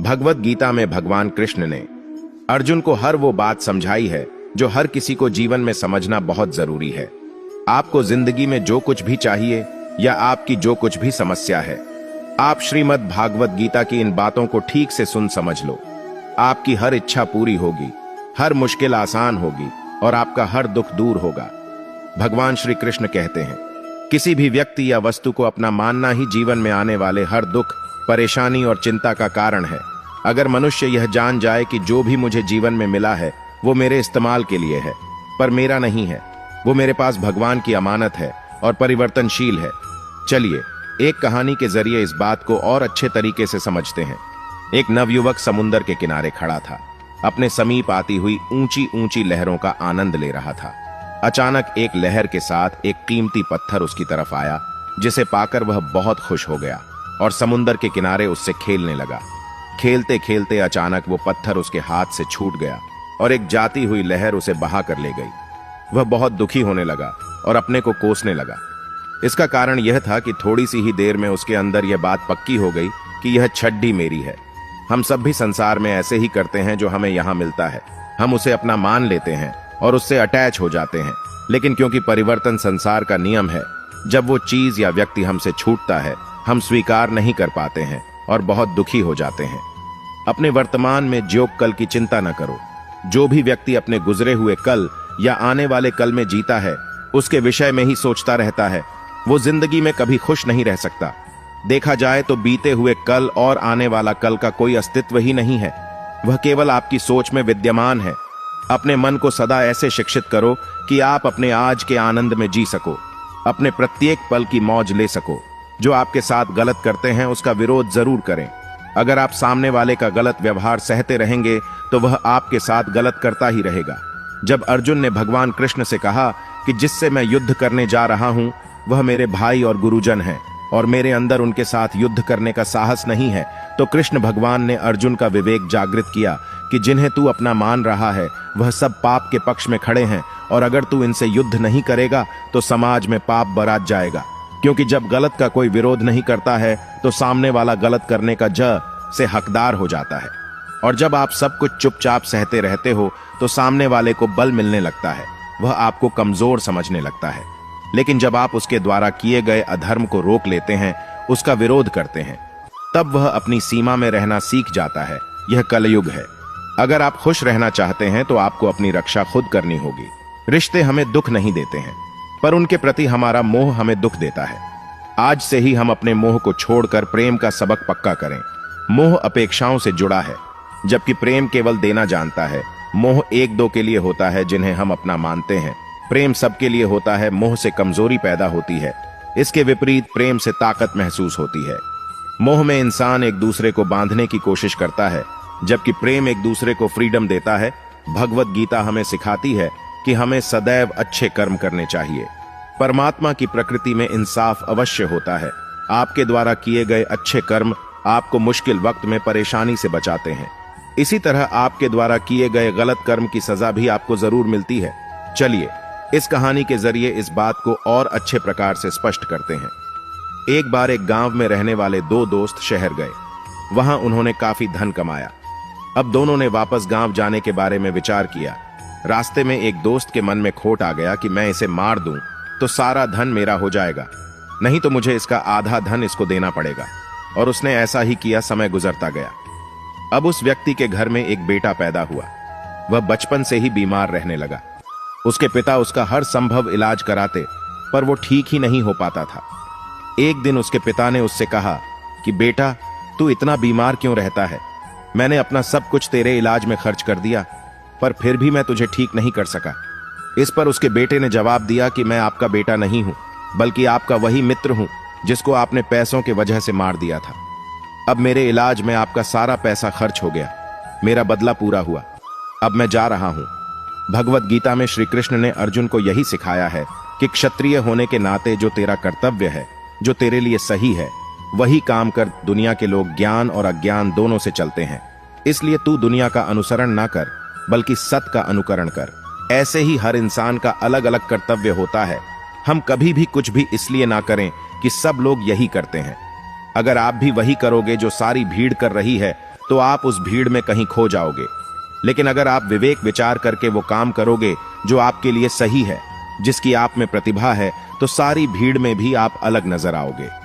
भगवत गीता में भगवान कृष्ण ने अर्जुन को हर वो बात समझाई है जो हर किसी को जीवन में समझना बहुत जरूरी है। आपको जिंदगी में जो कुछ भी चाहिए या आपकी जो कुछ भी समस्या है, आप श्रीमद् भागवत गीता की इन बातों को ठीक से सुन समझ लो। आपकी हर इच्छा पूरी होगी, हर मुश्किल आसान होगी और आपका हर दुख दूर होगा। भगवान श्री कृष्ण कहते हैं, किसी भी व्यक्ति या वस्तु को अपना मानना ही जीवन में आने वाले हर दुख, परेशानी और चिंता का कारण है। अगर मनुष्य यह जान जाए कि जो भी मुझे जीवन में मिला है वो मेरे इस्तेमाल के लिए है, पर मेरा नहीं है, वो मेरे पास भगवान की अमानत है और परिवर्तनशील है। चलिए एक कहानी के जरिए इस बात को और अच्छे तरीके से समझते हैं। एक नवयुवक समुद्र के किनारे खड़ा था, अपने समीप आती हुई ऊंची ऊंची लहरों का आनंद ले रहा था। अचानक एक लहर के साथ एक कीमती पत्थर उसकी तरफ आया, जिसे पाकर वह बहुत खुश हो गया और समुद्र के किनारे उससे खेलने लगा। खेलते खेलते अचानक वो पत्थर उसके हाथ से छूट गया और एक जाती हुई लहर उसे बहा कर ले गई। वह बहुत दुखी होने लगा और अपने को कोसने लगा। इसका कारण यह था कि थोड़ी सी ही देर में उसके अंदर यह बात पक्की हो गई कि यह छड्डी मेरी है। हम सब भी संसार में ऐसे ही करते हैं। जो हमें यहाँ मिलता है हम उसे अपना मान लेते हैं और उससे अटैच हो जाते हैं, लेकिन क्योंकि परिवर्तन संसार का नियम है, जब वो चीज या व्यक्ति हमसे छूटता है हम स्वीकार नहीं कर पाते हैं और बहुत दुखी हो जाते हैं। अपने वर्तमान में ज्यों कल की चिंता न करो। जो भी व्यक्ति अपने गुजरे हुए कल या आने वाले कल में जीता है, उसके विषय में ही सोचता रहता है, वो जिंदगी में कभी खुश नहीं रह सकता। देखा जाए तो बीते हुए कल और आने वाला कल का कोई अस्तित्व ही नहीं है, वह केवल आपकी सोच में विद्यमान है। अपने मन को सदा ऐसे शिक्षित करो कि आप अपने आज के आनंद में जी सको, अपने प्रत्येक पल की मौज ले सको। जो आपके साथ गलत करते हैं उसका विरोध जरूर करें। अगर आप सामने वाले का गलत व्यवहार सहते रहेंगे तो वह आपके साथ गलत करता ही रहेगा। जब अर्जुन ने भगवान कृष्ण से कहा कि जिससे मैं युद्ध करने जा रहा हूं वह मेरे भाई और गुरुजन हैं और मेरे अंदर उनके साथ युद्ध करने का साहस नहीं है, तो कृष्ण भगवान ने अर्जुन का विवेक जागृत किया कि जिन्हें तू अपना मान रहा है वह सब पाप के पक्ष में खड़े हैं और अगर तू इनसे युद्ध नहीं करेगा तो समाज में पाप बरात जाएगा। क्योंकि जब गलत का कोई विरोध नहीं करता है तो सामने वाला गलत करने का से हकदार हो जाता है, और जब आप सब कुछ चुपचाप सहते रहते हो तो सामने वाले को बल मिलने लगता है, वह आपको कमजोर समझने लगता है। लेकिन जब आप उसके द्वारा किए गए अधर्म को रोक लेते हैं, उसका विरोध करते हैं, तब वह अपनी सीमा में रहना सीख जाता है। यह कलयुग है। अगर आप खुश रहना चाहते हैं तो आपको अपनी रक्षा खुद करनी होगी। रिश्ते हमें दुख नहीं देते हैं, पर उनके प्रति हमारा मोह हमें दुख देता है। आज से ही हम अपने मोह को छोड़कर प्रेम का सबक पक्का करें। मोह अपेक्षाओं से जुड़ा है, जबकि प्रेम केवल देना जानता है। मोह एक दो के लिए होता है जिन्हें हम अपना मानते हैं, प्रेम सबके लिए होता है। मोह से कमजोरी पैदा होती है, इसके विपरीत प्रेम से ताकत महसूस होती है। मोह में इंसान एक दूसरे को बांधने की कोशिश करता है, जबकि प्रेम एक दूसरे को फ्रीडम देता है। भगवत गीता हमें सिखाती है कि हमें सदैव अच्छे कर्म करने चाहिए। परमात्मा की प्रकृति में इंसाफ अवश्य होता है। आपके द्वारा किए गए अच्छे कर्म आपको मुश्किल वक्त में परेशानी से बचाते हैं। इसी तरह आपके द्वारा किए गए गलत कर्म की सजा भी आपको जरूर मिलती है। चलिए इस कहानी के जरिए इस बात को और अच्छे प्रकार से स्पष्ट करते हैं। एक बार एक गांव में रहने वाले दो दोस्त शहर गए। वहां उन्होंने काफी धन कमाया। अब दोनों ने वापस गांव जाने के बारे में विचार किया। रास्ते में एक दोस्त के मन में खोट आ गया कि मैं इसे मार दूं तो सारा धन मेरा हो जाएगा, नहीं तो मुझे इसका आधा धन इसको देना पड़ेगा। और उसने ऐसा ही किया। समय गुजरता गया। अब उस व्यक्ति के घर में एक बेटा पैदा हुआ। वह बचपन से ही बीमार रहने लगा। उसके पिता उसका हर संभव इलाज कराते, पर वो ठीक ही नहीं हो पाता था। एक दिन उसके पिता ने उससे कहा कि बेटा, तू इतना बीमार क्यों रहता है? मैंने अपना सब कुछ तेरे इलाज में खर्च कर दिया, पर फिर भी मैं तुझे ठीक नहीं कर सका। इस पर उसके बेटे ने जवाब दिया कि मैं आपका बेटा नहीं हूं, बल्कि आपका वही मित्र हूं जिसको आपने पैसों की वजह से मार दिया था। अब मेरे इलाज में आपका सारा पैसा खर्च हो गया, मेरा बदला पूरा हुआ, अब मैं जा रहा हूं। भगवत गीता में श्री कृष्ण ने अर्जुन को यही सिखाया है कि क्षत्रिय होने के नाते जो तेरा कर्तव्य है, जो तेरे लिए सही है, वही काम कर। दुनिया के लोग ज्ञान और अज्ञान दोनों से चलते हैं, इसलिए तू दुनिया का अनुसरण ना कर, बल्कि सत का अनुकरण कर। ऐसे ही हर इंसान का अलग अलग कर्तव्य होता है। हम कभी भी कुछ भी इसलिए ना करें कि सब लोग यही करते हैं। अगर आप भी वही करोगे जो सारी भीड़ कर रही है तो आप उस भीड़ में कहीं खो जाओगे। लेकिन अगर आप विवेक विचार करके वो काम करोगे जो आपके लिए सही है, जिसकी आप में प्रतिभा है, तो सारी भीड़ में भी आप अलग नजर आओगे।